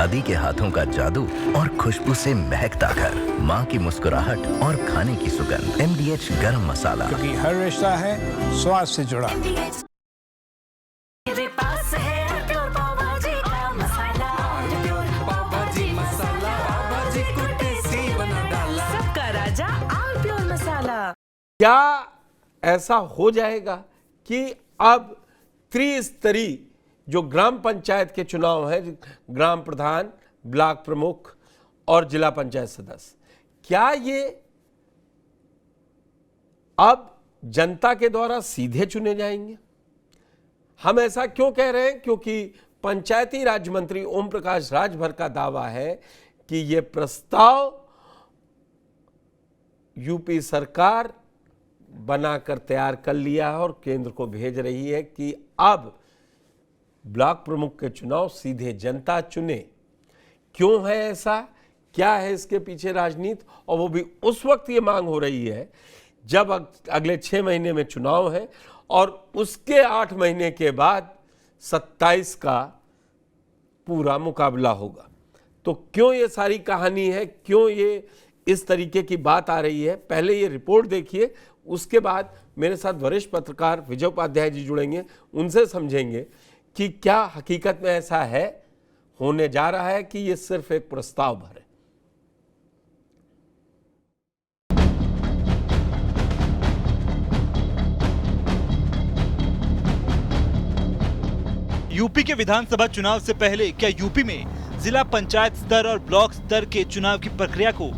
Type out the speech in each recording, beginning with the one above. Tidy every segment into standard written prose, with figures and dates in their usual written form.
दादी के हाथों का जादू और खुशबू से महकता घर, माँ की मुस्कुराहट और खाने की सुगंध। MDH गरम मसाला, क्योंकि हर रिश्ता है स्वाद से जुड़ा। मेरे पास है प्योर पाव भाजी का मसाला, प्योर पाव भाजी मसाला, पाव भाजी को टेस्टी बना डाला, सबका राजा आल प्योर मसाला। क्या ऐसा हो जाएगा कि अब त्रिस्तरीय जो ग्राम पंचायत के चुनाव है, ग्राम प्रधान, ब्लॉक प्रमुख और जिला पंचायत सदस्य, क्या ये अब जनता के द्वारा सीधे चुने जाएंगे? हम ऐसा क्यों कह रहे हैं? क्योंकि पंचायती राज मंत्री ओम प्रकाश राजभर का दावा है कि ये प्रस्ताव यूपी सरकार बनाकर तैयार कर लिया है और केंद्र को भेज रही है कि अब ब्लॉक प्रमुख के चुनाव सीधे जनता चुने। क्यों है ऐसा? क्या है इसके पीछे राजनीति? और वो भी उस वक्त ये मांग हो रही है जब अगले 6 महीने में चुनाव है और उसके 8 महीने के बाद 27 का पूरा मुकाबला होगा। तो क्यों ये सारी कहानी है, क्यों ये इस तरीके की बात आ रही है? पहले ये रिपोर्ट देखिए, उसके बाद मेरे साथ वरिष्ठ पत्रकार विजय उपाध्याय जी जुड़ेंगे, उनसे समझेंगे कि क्या हकीकत में ऐसा है, होने जा रहा है कि ये सिर्फ एक प्रस्ताव भर है। यूपी के विधानसभा चुनाव से पहले क्या यूपी में जिला पंचायत स्तर और ब्लॉक स्तर के चुनाव की प्रक्रिया को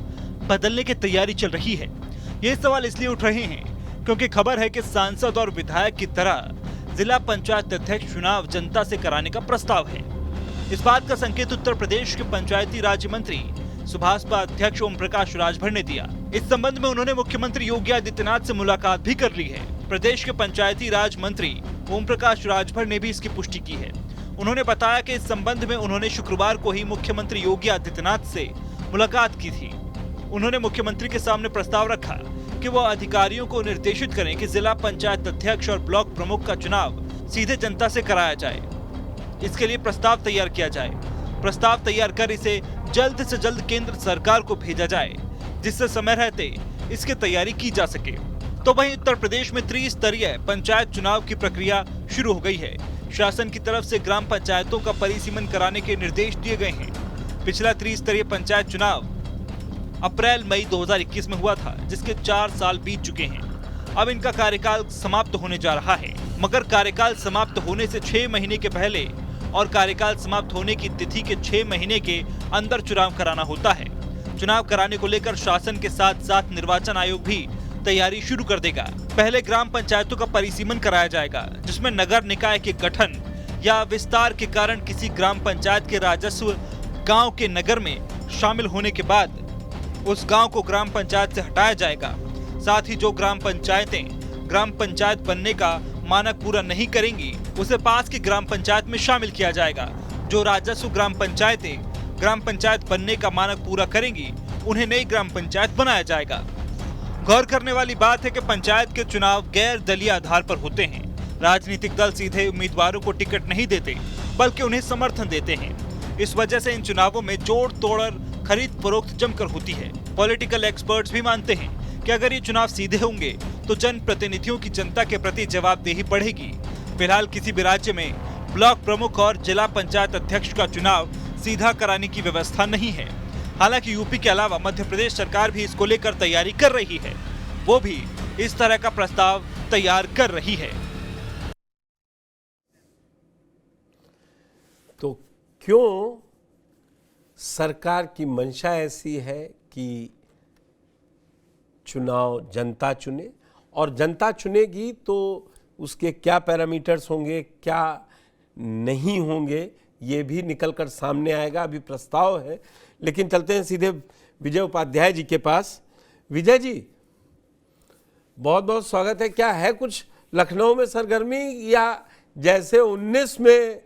बदलने की तैयारी चल रही है? ये सवाल इसलिए उठ रहे हैं क्योंकि खबर है कि सांसद और विधायक की तरह जिला पंचायत अध्यक्ष चुनाव जनता से कराने का प्रस्ताव है। इस बात का संकेत उत्तर प्रदेश के पंचायती राज मंत्री सुभाषपा अध्यक्ष ओम प्रकाश राजभर ने दिया। इस संबंध में उन्होंने मुख्यमंत्री योगी आदित्यनाथ से मुलाकात भी कर ली है। प्रदेश के पंचायती राज मंत्री ओम प्रकाश राजभर ने भी इसकी पुष्टि की है। उन्होंने बताया कि इस संबंध में उन्होंने शुक्रवार को ही मुख्यमंत्री योगी आदित्यनाथ से मुलाकात की थी। उन्होंने मुख्यमंत्री के सामने प्रस्ताव रखा कि वो अधिकारियों को निर्देशित करें कि जिला पंचायत अध्यक्ष और ब्लॉक प्रमुख का चुनाव सीधे जनता से कराया जाए। इसके लिए प्रस्ताव तैयार किया जाए। प्रस्ताव तैयार कर इसे जल्द से जल्द केंद्र सरकार को भेजा जाए, जिससे समय रहते इसकी तैयारी की जा सके। तो वहीं उत्तर प्रदेश में त्रिस्तरीय पंचायत चुनाव की प्रक्रिया शुरू हो गई है। शासन की तरफ से ग्राम पंचायतों का परिसीमन कराने के निर्देश दिए गए हैं। पिछला त्रिस्तरीय पंचायत चुनाव अप्रैल-मई 2021 में हुआ था, जिसके 4 साल बीत चुके हैं। अब इनका कार्यकाल समाप्त होने जा रहा है, मगर कार्यकाल समाप्त होने से 6 महीने के पहले और कार्यकाल समाप्त होने की तिथि के 6 महीने के अंदर चुनाव कराना होता है। चुनाव कराने को लेकर शासन के साथ साथ निर्वाचन आयोग भी तैयारी शुरू कर देगा। पहले ग्राम पंचायतों का परिसीमन कराया जाएगा, जिसमें नगर निकाय के गठन या विस्तार के कारण किसी ग्राम पंचायत के राजस्व गाँव के नगर में शामिल होने के बाद उस गांव को ग्राम पंचायत से हटाया जाएगा। साथ ही जो ग्राम पंचायतें ग्राम पंचायत बनने का मानक पूरा नहीं करेंगी, उसे पास की ग्राम पंचायत में शामिल किया जाएगा। जो राजस्व ग्राम पंचायतें ग्राम पंचायत बनने का मानक पूरा करेंगी, उन्हें नई ग्राम पंचायत बनाया जाएगा। गौर करने वाली बात है कि पंचायत के चुनाव गैर दलीय आधार पर होते हैं। राजनीतिक दल सीधे उम्मीदवारों को टिकट नहीं देते, बल्कि उन्हें समर्थन देते हैं। इस वजह से इन चुनावों में जोड़ तोड़ खरीद फरोख्त जमकर होती है। पॉलिटिकल एक्सपर्ट्स भी मानते हैं कि अगर ये चुनाव सीधे होंगे तो जनप्रतिनिधियों की जनता के प्रति जवाबदेही बढ़ेगी। फिलहाल किसी भी राज्य में ब्लॉक प्रमुख और जिला पंचायत अध्यक्ष का चुनाव सीधा कराने की व्यवस्था नहीं है। हालांकि यूपी के अलावा मध्य प्रदेश सरकार भी इसको लेकर तैयारी कर रही है। वो भी इस तरह का प्रस्ताव तैयार कर रही है। तो क्यों सरकार की मंशा ऐसी है कि चुनाव जनता चुने, और जनता चुनेगी तो उसके क्या पैरामीटर्स होंगे, क्या नहीं होंगे, ये भी निकलकर सामने आएगा। अभी प्रस्ताव है, लेकिन चलते हैं सीधे विजय उपाध्याय जी के पास। विजय जी, बहुत बहुत स्वागत है। क्या है कुछ लखनऊ में सरगर्मी, या जैसे 19 में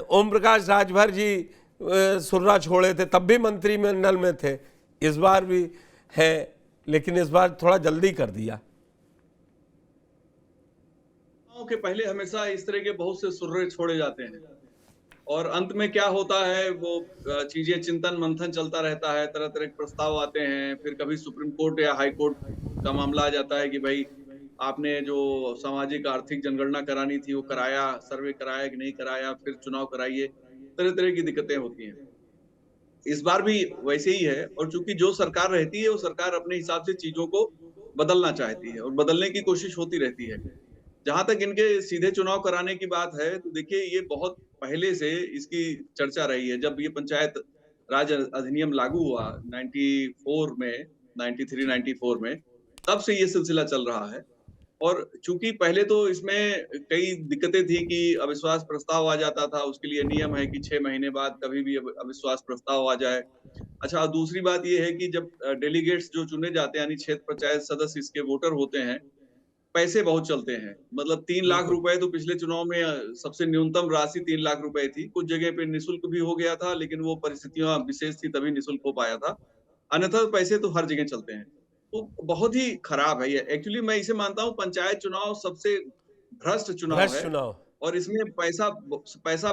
ओम प्रकाश राजभर जी सुर्रा छोड़े थे तब भी मंत्रिमंडल में थे, इस बार भी है, लेकिन इस बार थोड़ा जल्दी कर दिया? के पहले हमेशा इस तरह के बहुत से सुर्रे छोड़े जाते हैं और अंत में क्या होता है वो चीजें चिंतन मंथन चलता रहता है, तरह तरह के प्रस्ताव आते हैं, फिर कभी सुप्रीम कोर्ट या हाई कोर्ट का मामला आ जाता है कि भाई आपने जो सामाजिक आर्थिक जनगणना करानी थी वो कराया, सर्वे कराया कि नहीं कराया, फिर चुनाव कराइए, तरह तरह की दिक्कतें होती हैं। इस बार भी वैसे ही है, और चूंकि जो सरकार रहती है वो सरकार अपने हिसाब से चीजों को बदलना चाहती है और बदलने की कोशिश होती रहती है। जहां तक इनके सीधे चुनाव कराने की बात है, तो देखिए ये बहुत पहले से इसकी चर्चा रही है। जब ये पंचायत राज अधिनियम लागू हुआ 94 में, 93 94 में, तब से ये सिलसिला चल रहा है। और चूंकि पहले तो इसमें कई दिक्कतें थी कि अविश्वास प्रस्ताव आ जाता था, उसके लिए नियम है कि 6 महीने बाद कभी भी अविश्वास प्रस्ताव आ जाए। अच्छा, दूसरी बात ये है कि जब डेलीगेट्स जो चुने जाते हैं, यानी क्षेत्र पंचायत सदस्य इसके वोटर होते हैं, पैसे बहुत चलते हैं। मतलब 3 लाख बिल्कुल। रुपए तो पिछले चुनाव में सबसे न्यूनतम राशि 3 लाख रुपए थी। कुछ जगह पे निःशुल्क भी हो गया था, लेकिन वो परिस्थितियां विशेष थी तभी निःशुल्क हो पाया था। अन्यथा पैसे तो हर जगह चलते हैं। तो बहुत ही खराब है ये। एक्चुअली मैं इसे मानता हूँ पंचायत चुनाव सबसे भ्रष्ट चुनाव भ्रष्ट है। चुनाव। और इसमें पैसा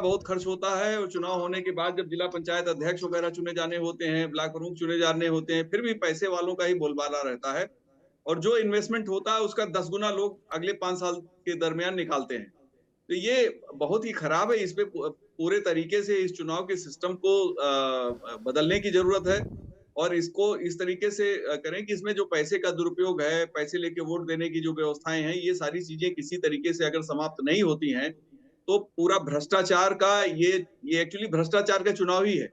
बहुत खर्च होता है, और चुनाव होने के बाद जब जिला पंचायत अध्यक्ष वगैरह चुने जाने होते हैं, ब्लॉक प्रमुख चुने जाने होते हैं, फिर भी पैसे वालों का ही बोलबाला रहता है। और जो इन्वेस्टमेंट होता है उसका 10 गुना लोग अगले 5 साल के दरमियान निकालते हैं। तो ये बहुत ही खराब है। इस पे पूरे तरीके से इस चुनाव के सिस्टम को बदलने की जरूरत है, और इसको इस तरीके से करें कि इसमें जो पैसे का दुरुपयोग है, पैसे लेके वोट देने की जो व्यवस्थाएं हैं, ये सारी चीजें किसी तरीके से अगर समाप्त नहीं होती हैं, तो पूरा भ्रष्टाचार का ये एक्चुअली भ्रष्टाचार का चुनाव ही है।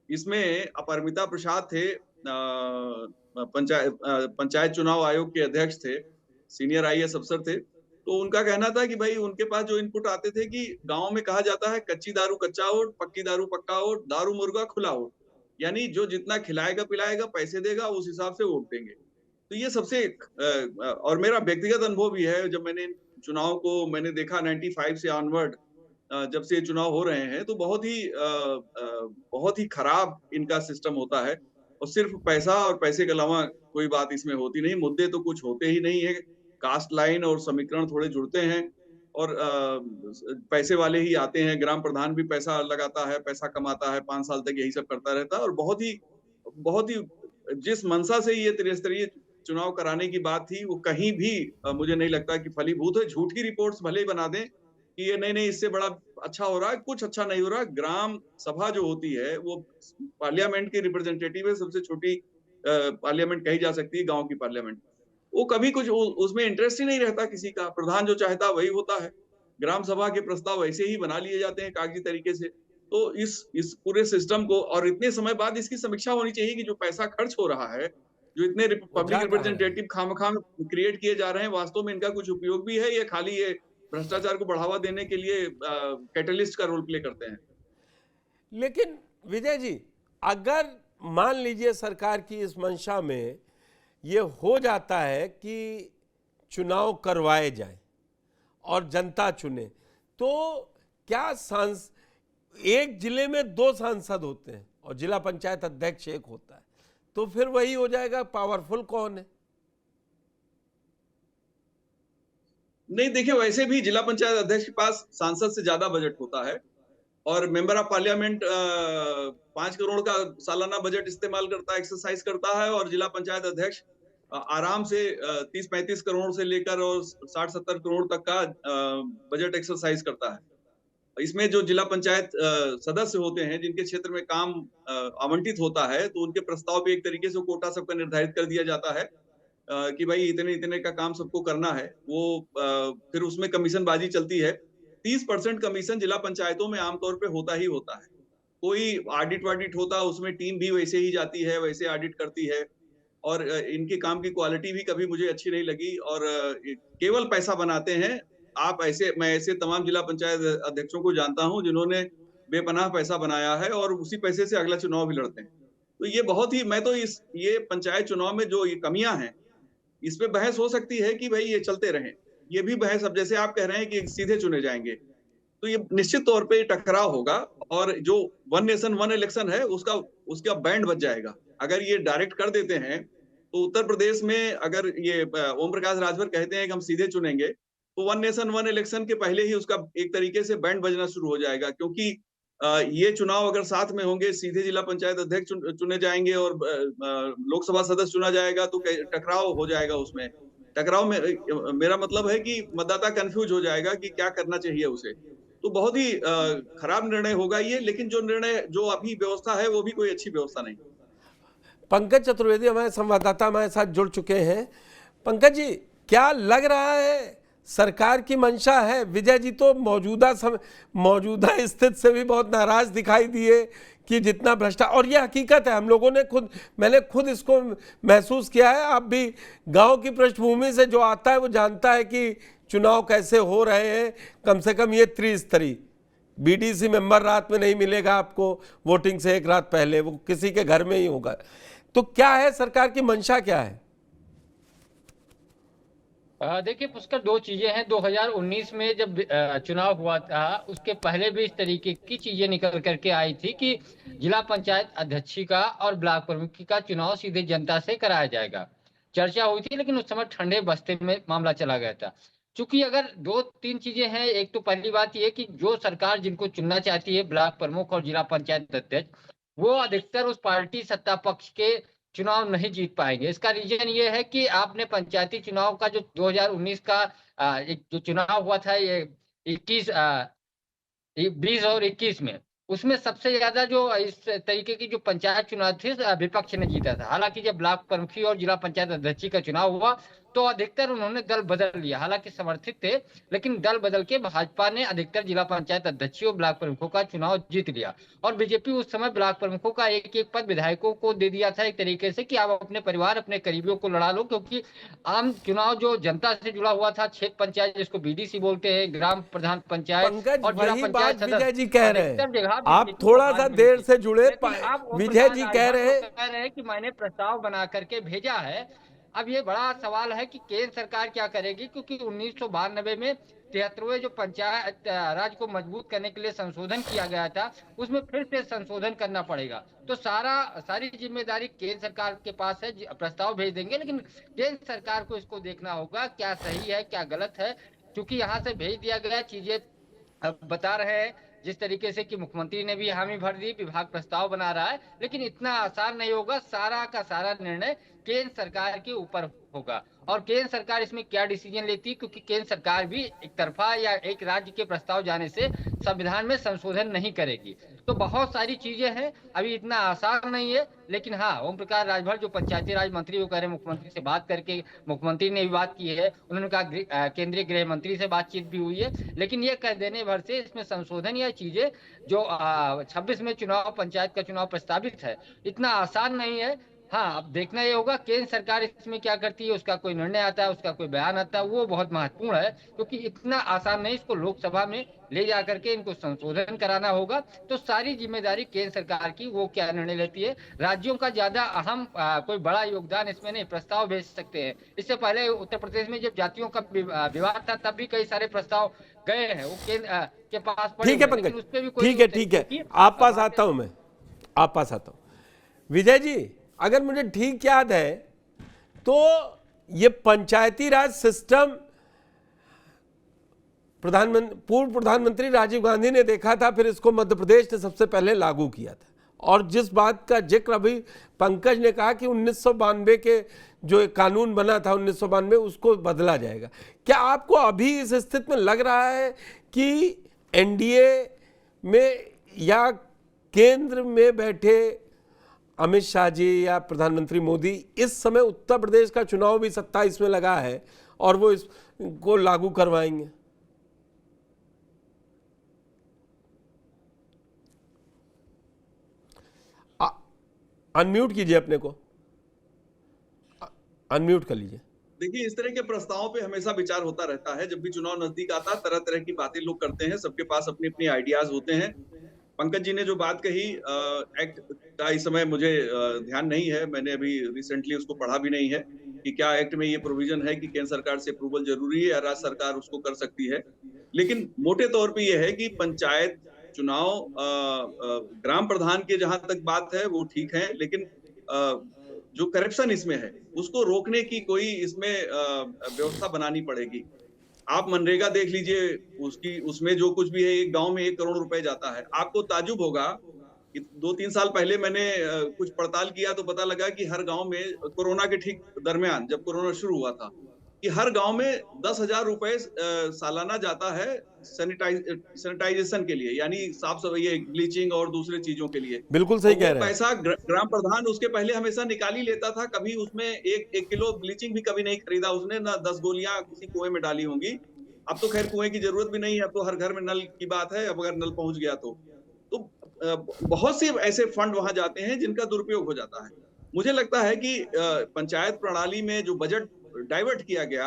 इसमें अपरमिता प्रसाद थे, पंचायत चुनाव आयोग के अध्यक्ष थे, सीनियर आईएएस अफसर थे। तो उनका कहना था कि भाई उनके पास जो इनपुट आते थे कि गांव में कहा जाता है कच्ची दारू कच्चा वोट, पक्की दारू पक्का वोट, दारू मुर्गा खुला वोट। यानी जो जितना खिलाएगा पिलाएगा पैसे देगा उस हिसाब से वोट देंगे। तो ये सबसे और मेरा व्यक्तिगत अनुभव भी है, जब मैंने चुनाव को मैंने देखा 95 से ऑनवर्ड, जब से ये चुनाव हो रहे हैं, तो बहुत ही खराब इनका सिस्टम होता है। और सिर्फ पैसा और पैसे के अलावा कोई बात इसमें होती नहीं, मुद्दे तो कुछ होते ही नहीं है। कास्ट लाइन और समीकरण थोड़े जुड़ते हैं, और पैसे वाले ही आते हैं। ग्राम प्रधान भी पैसा लगाता है, पैसा कमाता है, 5 साल तक यही सब करता रहता है। और बहुत ही जिस मंशा से ये त्रिस्तरीय चुनाव कराने की बात थी, वो कहीं भी मुझे नहीं लगता कि फलीभूत है। झूठी रिपोर्ट्स भले ही बना दें कि ये नहीं इससे बड़ा अच्छा हो रहा है, कुछ अच्छा नहीं हो रहा। ग्राम सभा जो होती है वो पार्लियामेंट की रिप्रेजेंटेटिव है, सबसे छोटी पार्लियामेंट कही जा सकती है गांव की पार्लियामेंट। वो कभी कुछ उसमें इंटरेस्ट ही नहीं रहता किसी का। प्रधान जो चाहता वही होता है। ग्राम सभा के प्रस्ताव ऐसे ही बना लिए जाते हैं कागजी तरीके से। तो इस पूरे सिस्टम को, और इतने समय बाद इसकी समीक्षा होनी चाहिए कि जो पैसा खर्च हो रहा है, जो इतने वो पब्लिक जा कहाँ रहा है? रिप्रेजेंटेटिव खामखाम क्रिएट किए जा रहे हैं, वास्तव में इनका कुछ उपयोग भी है, या खाली ये भ्रष्टाचार को बढ़ावा देने के लिए कैटलिस्ट का रोल प्ले करते हैं। लेकिन विजय जी, अगर मान लीजिए सरकार की इस मंशा में ये हो जाता है कि चुनाव करवाए जाएं और जनता चुने, तो क्या एक जिले में 2 सांसद होते हैं और जिला पंचायत अध्यक्ष एक होता है, तो फिर वही हो जाएगा, पावरफुल कौन है? नहीं, देखिए वैसे भी जिला पंचायत अध्यक्ष के पास सांसद से ज्यादा बजट होता है, और मेंबर ऑफ पार्लियामेंट 5 करोड़ का सालाना बजट इस्तेमाल करता है, एक्सरसाइज करता है, और जिला पंचायत अध्यक्ष आराम से 30-35 करोड़ से लेकर और 60-70 करोड़ तक का बजट एक्सरसाइज करता है। इसमें जो जिला पंचायत सदस्य होते हैं, जिनके क्षेत्र में काम आवंटित होता है, तो उनके प्रस्ताव पे एक तरीके से कोटा सबका निर्धारित कर दिया जाता है कि भाई इतने इतने का काम सबको करना है। वो फिर उसमें कमीशन बाजी चलती है। 30% कमीशन जिला पंचायतों में आमतौर पे होता ही होता है। कोई ऑडिट वाडिट होता है, उसमें टीम भी वैसे ही जाती है, वैसे ऑडिट करती है, और इनके काम की क्वालिटी भी कभी मुझे अच्छी नहीं लगी, और केवल पैसा बनाते हैं। मैं ऐसे तमाम जिला पंचायत अध्यक्षों को जानता हूं जिन्होंने बेपनाह पैसा बनाया है, और उसी पैसे से अगला चुनाव भी लड़ते हैं। तो ये बहुत ही, मैं तो ये पंचायत चुनाव में जो ये कमियां हैं, इस पे बहस हो सकती है कि भाई ये चलते रहें। ये भी बहस, अब जैसे आप कह रहे हैं कि सीधे चुने जाएंगे, तो ये निश्चित तौर पे टकराव होगा, और जो 1 नेशन 1 इलेक्शन है उसका बैंड बच जाएगा। अगर ये डायरेक्ट कर देते हैं, तो उत्तर प्रदेश में अगर ये ओम प्रकाश राजभर कहते हैं कि हम सीधे चुनेंगे, तो 1 नेशन 1 इलेक्शन के पहले ही उसका एक तरीके से बैंड बजना शुरू हो जाएगा, क्योंकि ये चुनाव अगर साथ में होंगे, सीधे जिला पंचायत अध्यक्ष चुने जाएंगे और लोकसभा सदस्य चुना जाएगा, तो टकराव हो जाएगा उसमें। टकराव में मेरा मतलब है कि मतदाता कंफ्यूज हो जाएगा कि क्या करना चाहिए उसे। तो बहुत ही खराब निर्णय होगा ये, लेकिन जो अभी व्यवस्था है वो भी कोई अच्छी व्यवस्था नहीं। पंकज चतुर्वेदी हमारे संवाददाता हमारे साथ जुड़ चुके हैं। पंकज जी, क्या लग रहा है सरकार की मंशा है? विजय जी तो मौजूदा स्थिति से भी बहुत नाराज दिखाई दिए कि जितना भ्रष्टा, और ये हकीकत है, हम लोगों ने मैंने खुद इसको महसूस किया है। आप भी गांव की पृष्ठभूमि से जो आता है वो जानता है कि चुनाव कैसे हो रहे हैं। कम से कम ये त्रिस्तरीय बीडीसी मेंबर रात में नहीं मिलेगा आपको, वोटिंग से एक रात पहले वो किसी के घर में ही होगा। तो क्या है सरकार की मंशा, क्या है? देखिए पुष्कर, दो चीजें हैं। 2019 में जब चुनाव हुआ था उसके पहले भी इस तरीके की चीजें निकल करके आई थी कि जिला पंचायत अध्यक्षी का और ब्लॉक प्रमुखी का चुनाव सीधे जनता से कराया जाएगा। चर्चा हुई थी, लेकिन उस समय ठंडे बस्ते में मामला चला गया था। चूंकि अगर दो तीन चीजें हैं, एक तो पहली बात यह कि जो सरकार जिनको चुनना चाहती है ब्लॉक प्रमुख और जिला पंचायत अध्यक्ष, वो अधिकतर उस पार्टी सत्ता पक्ष के चुनाव नहीं जीत पाएंगे। इसका रीजन ये है कि आपने पंचायती चुनाव का जो 2019 का एक जो चुनाव हुआ था, ये 20 और 21 में, उसमें सबसे ज्यादा जो इस तरीके की जो पंचायत चुनाव थे विपक्ष ने जीता था। हालांकि जब ब्लॉक प्रमुखी और जिला पंचायत अध्यक्ष का चुनाव हुआ तो अधिकतर उन्होंने दल बदल लिया, हालांकि समर्थित थे, लेकिन दल बदल के भाजपा ने अधिकतर जिला पंचायत अध्यक्षी और ब्लॉक प्रमुखों का चुनाव जीत लिया। और बीजेपी उस समय ब्लॉक प्रमुखों का एक एक पद विधायकों को दे दिया था, एक तरीके से कि आप अपने परिवार अपने करीबियों को लड़ा लो, क्योंकि आम चुनाव जो जनता से जुड़ा हुआ था, क्षेत्र पंचायत जिसको बीडीसी बोलते हैं, ग्राम प्रधान पंचायत और जिला पंचायत विजय जी कह रहे हैं, आप थोड़ा सा देर से जुड़े, विजय जी कह रहे हैं कि मैंने प्रस्ताव बना करके भेजा है। अब ये बड़ा सवाल है कि केंद्र सरकार क्या करेगी, क्योंकि 1992 में 73वें जो पंचायत राज को मजबूत करने के लिए संशोधन किया गया था, उसमें फिर से संशोधन करना पड़ेगा। तो सारी जिम्मेदारी केंद्र सरकार के पास है। प्रस्ताव भेज देंगे, लेकिन केंद्र सरकार को इसको देखना होगा क्या सही है क्या गलत है, क्योंकि यहाँ से भेज दिया गया चीजें अब बता रहे हैं जिस तरीके से कि मुख्यमंत्री ने भी हामी भर दी, विभाग प्रस्ताव बना रहा है, लेकिन इतना आसान नहीं होगा। सारा का सारा निर्णय केंद्र सरकार के ऊपर होगा और केंद्र सरकार इसमें क्या डिसीजन लेती है, क्योंकि केंद्र सरकार भी एक तरफा या एक राज्य के प्रस्ताव जाने से संविधान में संशोधन नहीं करेगी। तो बहुत सारी चीजें हैं, अभी इतना आसान नहीं है। लेकिन हाँ, ओम प्रकाश राजभर जो पंचायती राज मंत्री, वो कह रहे हैं मुख्यमंत्री से बात करके, मुख्यमंत्री ने भी बात की है, उन्होंने कहा केंद्रीय गृह मंत्री से बातचीत भी हुई है, लेकिन ये कह देने भर से इसमें संशोधन या चीजें जो 26 में चुनाव पंचायत का चुनाव प्रस्तावित है, इतना आसान नहीं है। हाँ, अब देखना ये होगा केंद्र सरकार इसमें क्या करती है, उसका कोई निर्णय आता है, उसका कोई बयान आता है, वो बहुत महत्वपूर्ण है, क्योंकि इतना आसान नहीं, इसको लोकसभा में ले जा करके इनको संशोधन कराना होगा। तो सारी जिम्मेदारी केंद्र सरकार की, वो क्या निर्णय लेती है। राज्यों का ज्यादा अहम कोई बड़ा योगदान इसमें नहीं, प्रस्ताव भेज सकते हैं। इससे पहले उत्तर प्रदेश में जब जातियों का विवाद था, तब भी कई सारे प्रस्ताव गए हैं, वो केंद्र के पास। ठीक है पंकज, ठीक है, आप पास आता हूं, मैं आप पास आता हूं। विजय जी, अगर मुझे ठीक याद है तो ये पंचायती राज सिस्टम पूर्व प्रधानमंत्री राजीव गांधी ने देखा था, फिर इसको मध्य प्रदेश ने सबसे पहले लागू किया था। और जिस बात का जिक्र अभी पंकज ने कहा कि 1992 के जो एक कानून बना था 1992, उसको बदला जाएगा। क्या आपको अभी इस स्थिति में लग रहा है कि एनडीए में या केंद्र में बैठे अमित शाह जी या प्रधानमंत्री मोदी इस समय उत्तर प्रदेश का चुनाव भी 27 में लगा है और वो इसको लागू करवाएंगे? अनम्यूट कीजिए, अपने को अनम्यूट कर लीजिए। देखिए, इस तरह के प्रस्तावों पे हमेशा विचार होता रहता है। जब भी चुनाव नजदीक आता है, तरह तरह की बातें लोग करते हैं, सबके पास अपनी अपनी आइडियाज होते हैं। पंकज जी ने जो बात कही, एक्ट का इस समय मुझे ध्यान नहीं है, मैंने अभी रिसेंटली उसको पढ़ा भी नहीं है कि क्या एक्ट में ये प्रोविजन है कि केंद्र सरकार से अप्रूवल जरूरी है या राज्य सरकार उसको कर सकती है। लेकिन मोटे तौर पे ये है कि पंचायत चुनाव ग्राम प्रधान के जहां तक बात है वो ठीक है, लेकिन जो करप्शन इसमें है उसको रोकने की कोई इसमें व्यवस्था बनानी पड़ेगी। आप मनरेगा देख लीजिए, उसमें जो कुछ भी है, एक गांव में 1 करोड़ रुपए जाता है। आपको ताज्जुब होगा कि 2-3 साल पहले मैंने कुछ पड़ताल किया तो पता लगा कि हर गांव में कोरोना के ठीक दरमियान, जब कोरोना शुरू हुआ था, कि हर गांव में 10,000 रुपए सालाना जाता है सैनिटाइजेशन के लिए, यानी साफ सफाई, ब्लीचिंग और दूसरे चीजों के लिए। बिल्कुल सही तो कह वो रहे हैं। पैसा ग्राम प्रधान उसके पहले हमेशा निकाल ही लेता था, कभी उसमें 1 किलो ब्लीचिंग भी कभी नहीं खरीदा उसने, ना 10 गोलियां किसी कुएं में डाली होंगी। अब तो खैर कुएं की जरूरत भी नहीं है, अब तो हर घर में नल की बात है, अब अगर नल पहुंच गया तो बहुत से ऐसे फंड वहां जाते हैं जिनका दुरुपयोग हो जाता है। मुझे लगता है कि पंचायत प्रणाली में जो बजट डाइवर्ट किया गया,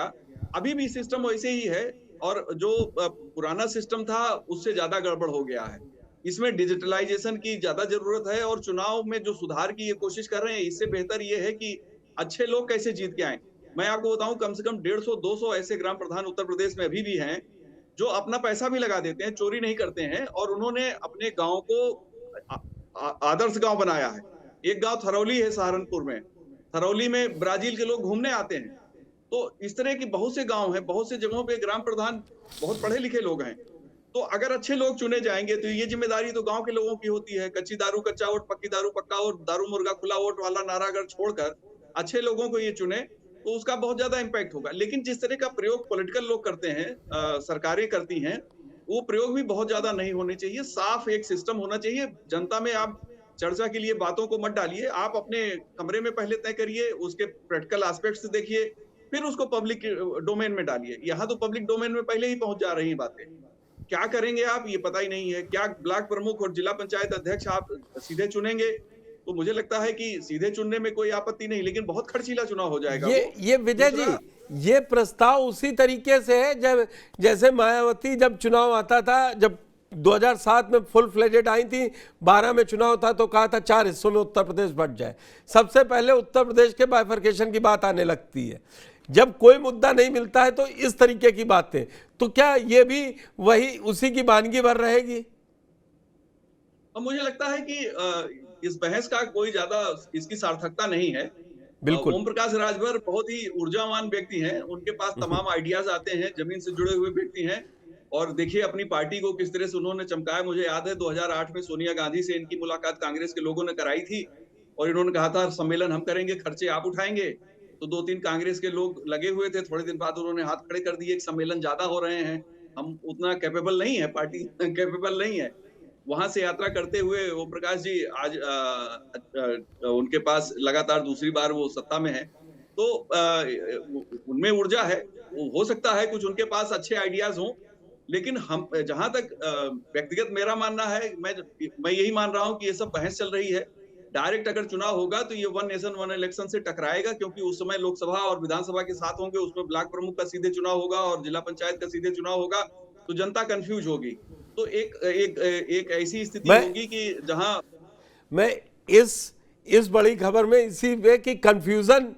अभी भी सिस्टम वैसे ही है, और जो पुराना सिस्टम था उससे ज्यादा गड़बड़ हो गया है। इसमें डिजिटलाइजेशन की ज्यादा जरूरत है, और चुनाव में जो सुधार की ये कोशिश कर रहे हैं, इससे बेहतर ये है कि अच्छे लोग कैसे जीत के आए। मैं आपको बताऊं, कम से कम 150-200 ऐसे ग्राम प्रधान उत्तर प्रदेश में अभी भी हैं जो अपना पैसा भी लगा देते हैं, चोरी नहीं करते हैं, और उन्होंने अपने गांव को आदर्श गांव बनाया है। एक गांव थरौली है सहारनपुर में, थरौली में ब्राजील के लोग घूमने आते हैं। तो इस तरह की बहुत से गांव हैं, बहुत से जगहों पे ग्राम प्रधान बहुत पढ़े लिखे लोग हैं। तो अगर अच्छे लोग चुने जाएंगे तो ये जिम्मेदारी तो गांव के लोगों की होती है। कच्ची दारू कच्चा वोट, पक्की दारू पक्का वोट, दारू मुर्गा खुला वोट वाला नारा अगर छोड़कर अच्छे लोगों को ये चुने तो उसका बहुत ज्यादा इम्पैक्ट होगा। लेकिन जिस तरह का प्रयोग पॉलिटिकल लोग करते हैं, सरकारें करती हैं, वो प्रयोग भी बहुत ज्यादा नहीं होने चाहिए। साफ एक सिस्टम होना चाहिए। जनता में आप चर्चा के लिए बातों को मत डालिए, आप अपने कमरे में पहले तय करिए, उसके प्रैक्टिकल एस्पेक्ट्स देखिए, फिर उसको पब्लिक डोमेन में डालिए। यहाँ तो पब्लिक डोमेन में पहले ही पहुंच जा रही हैं बातें। क्या करेंगे आप, ये पता ही नहीं है। क्या ब्लॉक प्रमुख और जिला पंचायत अध्यक्ष आप सीधे चुनेंगे? तो मुझे लगता है कि सीधे चुनने में कोई आपत्ति नहीं, लेकिन बहुत खर्चीला चुनाव हो जाएगा। ये विजय जी, ये प्रस्ताव उसी तरीके से है जब जैसे मायावती जब चुनाव आता था, जब 2007 में फुल फ्लेजेड आई थी, 12 में चुनाव था तो कहा था 4 हिस्सों में उत्तर प्रदेश बंट जाए। सबसे पहले उत्तर प्रदेश के बाइफरकेशन की बात आने लगती है। जब कोई मुद्दा नहीं मिलता है तो इस तरीके की बातें, तो क्या ये भी वही उसी की वानगी भर रहेगी? अब मुझे लगता है कि इस बहस का कोई ज्यादा इसकी सार्थकता नहीं है। बिल्कुल। ओम प्रकाश राजभर बहुत ही ऊर्जावान व्यक्ति हैं, उनके पास तमाम आइडियाज आते हैं, जमीन से जुड़े हुए व्यक्ति हैं। और देखिए अपनी पार्टी को किस तरह से उन्होंने चमकाया। मुझे याद है 2008 में सोनिया गांधी से इनकी मुलाकात कांग्रेस के लोगों ने कराई थी, और इन्होंने कहा था सम्मेलन हम करेंगे, खर्चे आप उठाएंगे। तो 2-3 कांग्रेस के लोग लगे हुए थे, थोड़े दिन बाद उन्होंने हाथ खड़े कर दिए, सम्मेलन ज्यादा हो रहे हैं, हम उतना कैपेबल नहीं है, पार्टी कैपेबल नहीं है। वहां से यात्रा करते हुए ओम प्रकाश जी आज उनके पास लगातार दूसरी बार वो सत्ता में है, तो उनमें ऊर्जा है। हो सकता है कुछ उनके पास अच्छे आइडियाज हों, लेकिन हम जहां तक व्यक्तिगत मेरा मानना है, मैं यही मान रहा हूं कि ये सब बहस चल रही है। डायरेक्ट अगर चुनाव होगा तो ये 1 नेशन 1 इलेक्शन से टकराएगा, क्योंकि उस समय लोकसभा और विधानसभा के साथ होंगे, उसमें ब्लॉक प्रमुख का सीधे चुनाव होगा और जिला पंचायत का सीधे चुनाव होगा, तो जनता कंफ्यूज होगी। तो एक ऐसी स्थिति होगी कि जहां मैं इस बड़ी खबर में इसी पे कि कंफ्यूजन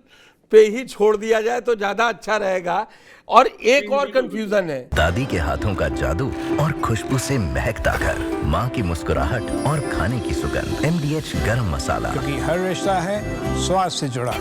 पे ही छोड़ दिया जाए तो ज्यादा अच्छा रहेगा। और एक और कंफ्यूजन है, दादी के हाथों का जादू और खुशबू से महकता घर, माँ की मुस्कुराहट और खाने की सुगंध। MDH गरम मसाला, क्योंकि हर रिश्ता है स्वाद से जुड़ा।